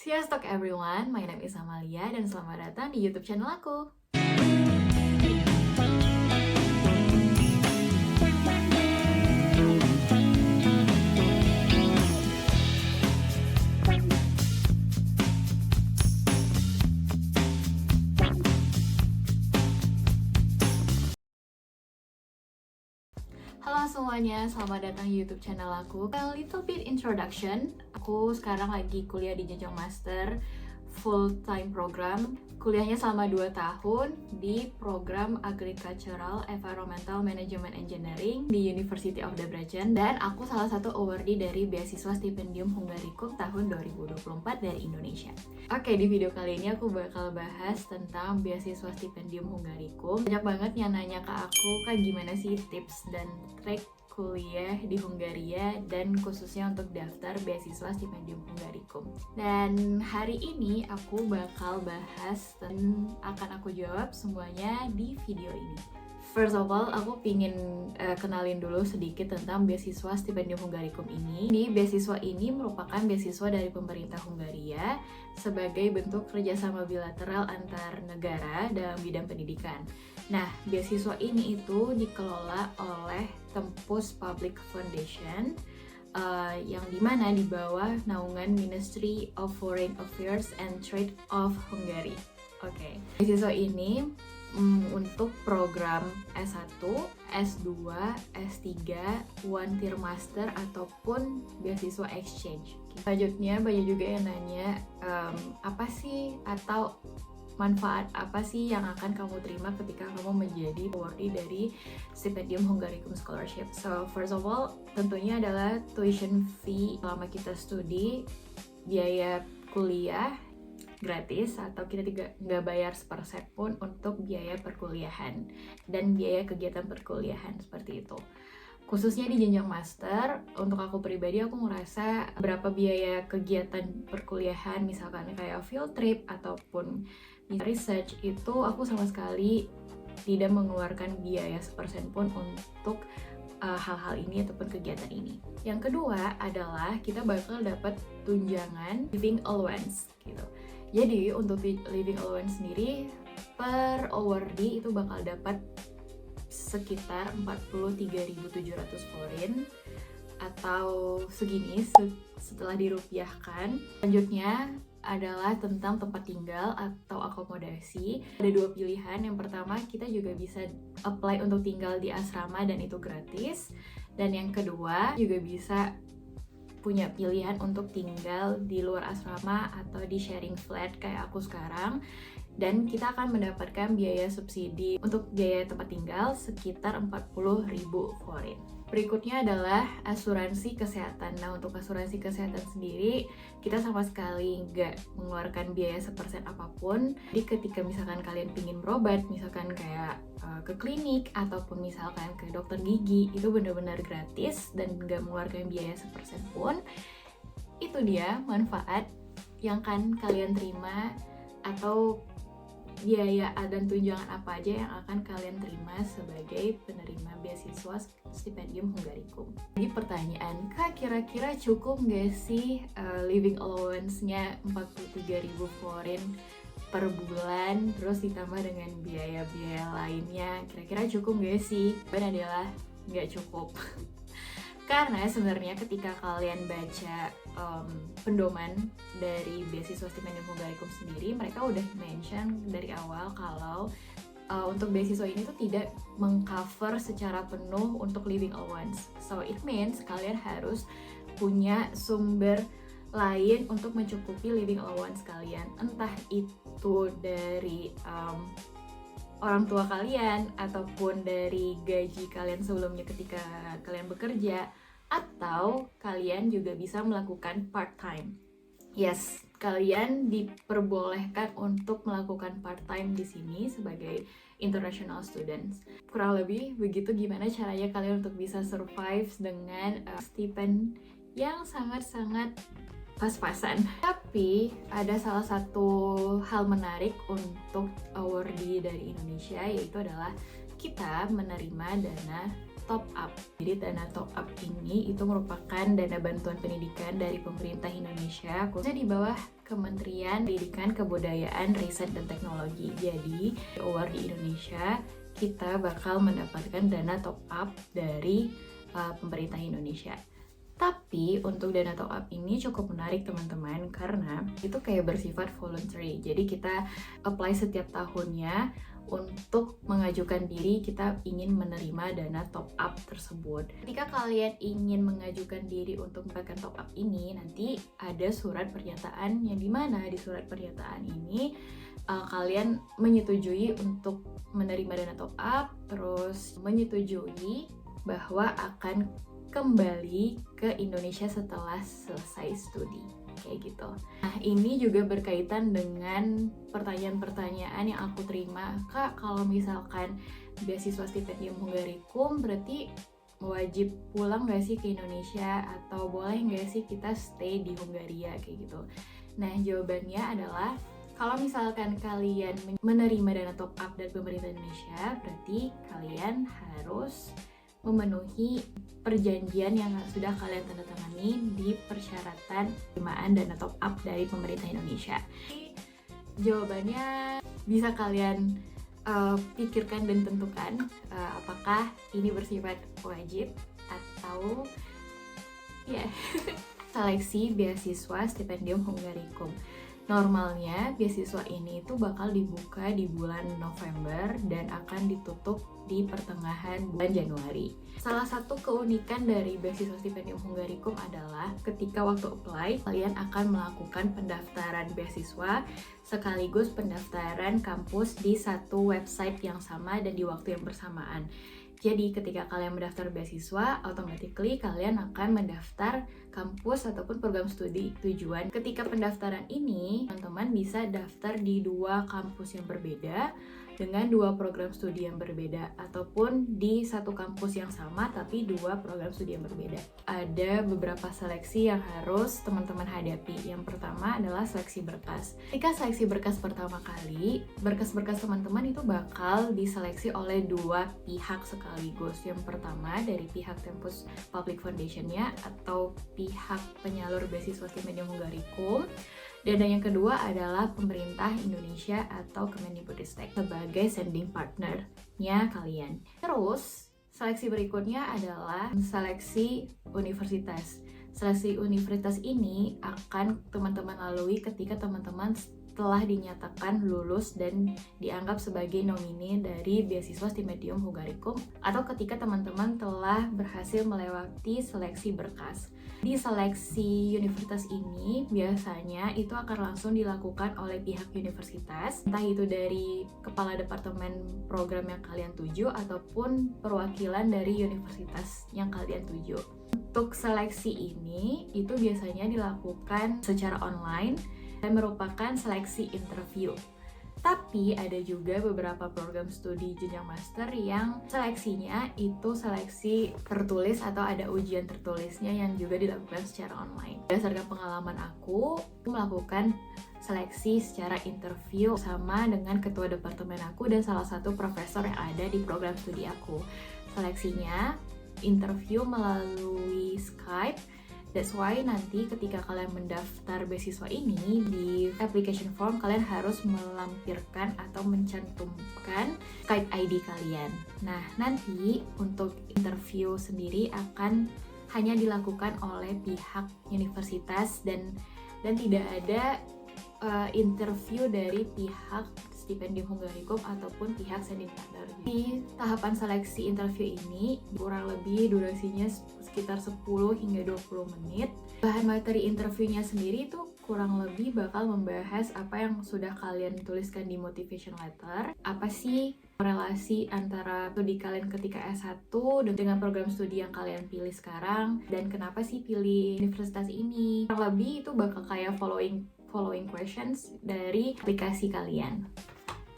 Sziasztok everyone, my name is Amalia dan selamat datang di YouTube channel aku. Halo semuanya, selamat datang di YouTube channel aku. A little bit introduction. Aku sekarang lagi kuliah di jenjang master full time program. Kuliahnya selama 2 tahun di program Agricultural Environmental Management Engineering di University of Debrecen, dan aku salah satu awardee dari beasiswa Stipendium Hungaricum tahun 2024 dari Indonesia. Oke, di video kali ini aku bakal bahas tentang beasiswa Stipendium Hungaricum. Banyak banget yang nanya ke aku, Kak, gimana sih tips dan trik kuliah di Hungaria dan khususnya untuk daftar beasiswa Stipendium Hungaricum. Dan hari ini aku bakal bahas dan akan aku jawab semuanya di video ini. First of all, aku pingin kenalin dulu sedikit tentang beasiswa Stipendium Hungaricum ini. Beasiswa ini merupakan beasiswa dari pemerintah Hungaria sebagai bentuk kerjasama bilateral antar negara dalam bidang pendidikan. Nah, beasiswa ini itu dikelola oleh Tempus Public Foundation, yang dimana di bawah naungan Ministry of Foreign Affairs and Trade of Hungary. Oke. Beasiswa ini untuk program S1, S2, S3, One Tier Master ataupun beasiswa exchange. Selanjutnya banyak juga yang nanya apa sih atau manfaat apa sih yang akan kamu terima ketika kamu menjadi awardee dari Stipendium Hungaricum Scholarship. So first of all, tentunya adalah tuition fee selama kita studi, biaya kuliah gratis atau kita nggak bayar sepersen pun untuk biaya perkuliahan dan biaya kegiatan perkuliahan seperti itu. Khususnya di jenjang master, untuk aku pribadi aku ngerasa berapa biaya kegiatan perkuliahan, misalkan kayak field trip ataupun research, itu aku sama sekali tidak mengeluarkan biaya sepersen pun untuk hal-hal ini ataupun kegiatan ini. Yang kedua adalah kita bakal dapat tunjangan living allowance gitu. Jadi untuk living allowance sendiri per awardee itu bakal dapat sekitar 43.700 forin atau segini setelah dirupiahkan. Selanjutnya adalah tentang tempat tinggal atau akomodasi. Ada 2 pilihan. Yang pertama, kita juga bisa apply untuk tinggal di asrama dan itu gratis. Dan yang kedua, juga bisa punya pilihan untuk tinggal di luar asrama atau di sharing flat kayak aku sekarang. Dan kita akan mendapatkan biaya subsidi untuk biaya tempat tinggal sekitar 40.000 forin. Berikutnya adalah asuransi kesehatan. Nah, untuk asuransi kesehatan sendiri, kita sama sekali nggak mengeluarkan biaya sepersen apapun. Jadi ketika misalkan kalian pingin berobat, misalkan kayak ke klinik ataupun misalkan ke dokter gigi, itu benar-benar gratis dan nggak mengeluarkan biaya sepersen pun. Itu dia manfaat yang kan kalian terima atau biaya dan tunjangan apa aja yang akan kalian terima sebagai penerima beasiswa Stipendium Hungaricum. Jadi pertanyaan, Kak, kira-kira cukup nggak sih living allowance-nya 43.000 forin per bulan, terus ditambah dengan biaya-biaya lainnya, kira-kira cukup nggak sih? Jawabannya adalah nggak cukup. Karena sebenarnya ketika kalian baca pendoman dari beasiswa Stipendium Hungaricum sendiri, mereka udah mention dari awal kalau untuk beasiswa ini tuh tidak mengcover secara penuh untuk living allowance. So it means kalian harus punya sumber lain untuk mencukupi living allowance kalian, entah itu dari orang tua kalian ataupun dari gaji kalian sebelumnya ketika kalian bekerja, atau kalian juga bisa melakukan part-time. Yes, kalian diperbolehkan untuk melakukan part-time di sini sebagai international students. Kurang lebih begitu gimana caranya kalian untuk bisa survive dengan stipend yang sangat-sangat pas-pasan. Tapi ada salah satu hal menarik untuk awardee dari Indonesia, yaitu adalah kita menerima dana top up. Jadi dana top up ini itu merupakan dana bantuan pendidikan dari pemerintah Indonesia, khususnya di bawah Kementerian Pendidikan, Kebudayaan, Riset, dan Teknologi. Jadi award di Indonesia kita bakal mendapatkan dana top up dari pemerintah Indonesia. Tapi untuk dana top up ini cukup menarik teman-teman, karena itu kayak bersifat voluntary. Jadi kita apply setiap tahunnya untuk mengajukan diri kita ingin menerima dana top up tersebut. Ketika kalian ingin mengajukan diri untuk mendapatkan top up ini, nanti ada surat pernyataan yang dimana di surat pernyataan ini kalian menyetujui untuk menerima dana top up, terus menyetujui bahwa akan kembali ke Indonesia setelah selesai studi, kayak gitu. Nah, ini juga berkaitan dengan pertanyaan-pertanyaan yang aku terima. Kak, kalau misalkan beasiswa stipendium Hungaricum berarti wajib pulang gak sih ke Indonesia, atau boleh gak sih kita stay di Hungaria, kayak gitu. Nah, jawabannya adalah kalau misalkan kalian menerima dana top up dari pemerintah Indonesia, berarti kalian harus memenuhi perjanjian yang sudah kalian tanda tangani di persyaratan penerimaan dana top up dari pemerintah Indonesia. Jawabannya bisa kalian pikirkan dan tentukan apakah ini bersifat wajib atau seleksi beasiswa stipendium Hungaricum. Normalnya beasiswa ini itu bakal dibuka di bulan November dan akan ditutup di pertengahan bulan Januari. Salah satu keunikan dari beasiswa stipendium Hungaricum adalah ketika waktu apply, kalian akan melakukan pendaftaran beasiswa sekaligus pendaftaran kampus di satu website yang sama dan di waktu yang bersamaan. Jadi ketika kalian mendaftar beasiswa, automatically kalian akan mendaftar kampus ataupun program studi tujuan. Ketika pendaftaran ini, teman-teman bisa daftar di 2 kampus yang berbeda dengan 2 program studi yang berbeda, ataupun di satu kampus yang sama tapi 2 program studi yang berbeda. Ada beberapa seleksi yang harus teman-teman hadapi. Yang pertama adalah seleksi berkas. Ketika seleksi berkas pertama kali, berkas-berkas teman-teman itu bakal diseleksi oleh 2 pihak sekaligus. Yang pertama dari pihak Tempus Public Foundation-nya atau pihak penyalur beasiswa stipendium Hungaricum. Dan yang kedua adalah pemerintah Indonesia atau Kemendikbudristek sebagai sending partner-nya kalian. Terus, seleksi berikutnya adalah seleksi universitas. Seleksi universitas ini akan teman-teman lalui ketika teman-teman telah dinyatakan lulus dan dianggap sebagai nomine dari beasiswa stipendium Hungaricum, atau ketika teman-teman telah berhasil melewati seleksi berkas. Di seleksi universitas ini biasanya itu akan langsung dilakukan oleh pihak universitas, entah itu dari kepala departemen program yang kalian tuju ataupun perwakilan dari universitas yang kalian tuju. Untuk seleksi ini itu biasanya dilakukan secara online dan merupakan seleksi interview. Tapi ada juga beberapa program studi jenjang master yang seleksinya itu seleksi tertulis atau ada ujian tertulisnya yang juga dilakukan secara online. Berdasarkan pengalaman aku melakukan seleksi secara interview sama dengan ketua departemen aku dan salah satu profesor yang ada di program studi aku. Seleksinya interview melalui Skype. That's why nanti ketika kalian mendaftar beasiswa ini, di application form kalian harus melampirkan atau mencantumkan Skype ID kalian. Nah, nanti untuk interview sendiri akan hanya dilakukan oleh pihak universitas dan tidak ada interview dari pihak stipendium Hungaricum ataupun pihak sending partner. Di tahapan seleksi interview ini kurang lebih durasinya sekitar 10 hingga 20 menit. Bahan materi interviewnya sendiri itu kurang lebih bakal membahas apa yang sudah kalian tuliskan di motivation letter. Apa sih relasi antara studi kalian ketika S1 dengan program studi yang kalian pilih sekarang, dan kenapa sih pilih universitas ini. Kurang lebih itu bakal kayak following questions dari aplikasi kalian.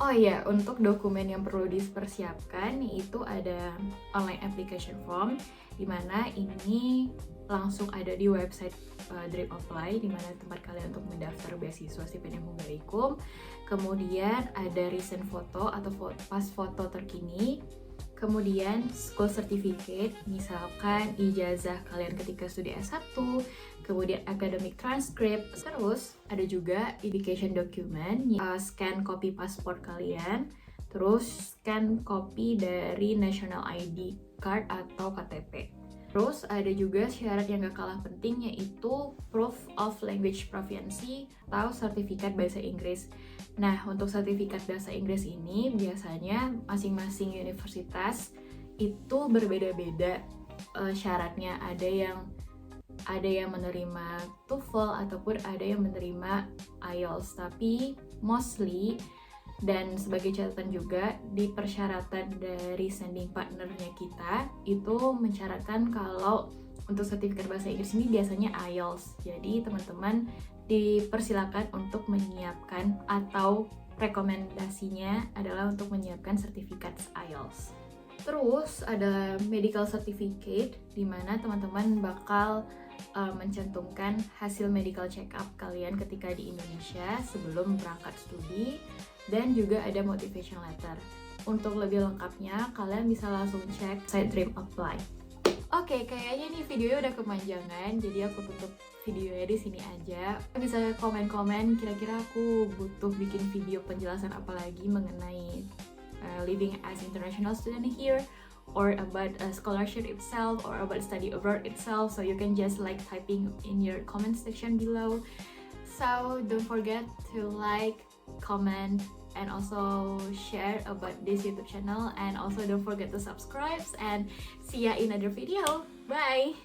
Oh iya, untuk dokumen yang perlu dipersiapkan itu ada online application form, dimana ini langsung ada di website Dream Apply, dimana tempat kalian untuk mendaftar beasiswa stipendium Hungaricum. Kemudian ada recent foto atau pas foto terkini. Kemudian school certificate, misalkan ijazah kalian ketika studi S1, kemudian academic transcript. Terus ada juga education document, scan copy paspor kalian, terus scan copy dari national ID card atau KTP. Terus ada juga syarat yang gak kalah penting, yaitu proof of language proficiency atau sertifikat bahasa Inggris. Nah, untuk sertifikat bahasa Inggris ini biasanya masing-masing universitas itu berbeda-beda syaratnya. Ada yang menerima TOEFL ataupun ada yang menerima IELTS. Tapi mostly, dan sebagai catatan juga, di persyaratan dari sending partnernya kita itu mensyaratkan kalau untuk sertifikat bahasa Inggris ini biasanya IELTS. Jadi teman-teman dipersilakan untuk menyiapkan, atau rekomendasinya adalah untuk menyiapkan sertifikat IELTS. Terus ada medical certificate, di mana teman-teman bakal mencantumkan hasil medical check up kalian ketika di Indonesia sebelum berangkat studi, dan juga ada motivation letter. Untuk lebih lengkapnya, kalian bisa langsung cek site Dream Apply. Oke, kayaknya nih videonya udah kepanjangan, jadi aku tutup videonya di sini aja. Bisa komen-komen kira-kira aku butuh bikin video penjelasan apa lagi mengenai living as international student here, or about scholarship itself, or about study abroad itself. So you can just like typing in your comment section below. So don't forget to like, comment, and also share about this YouTube channel, and also don't forget to subscribe, and see ya in another video. Bye.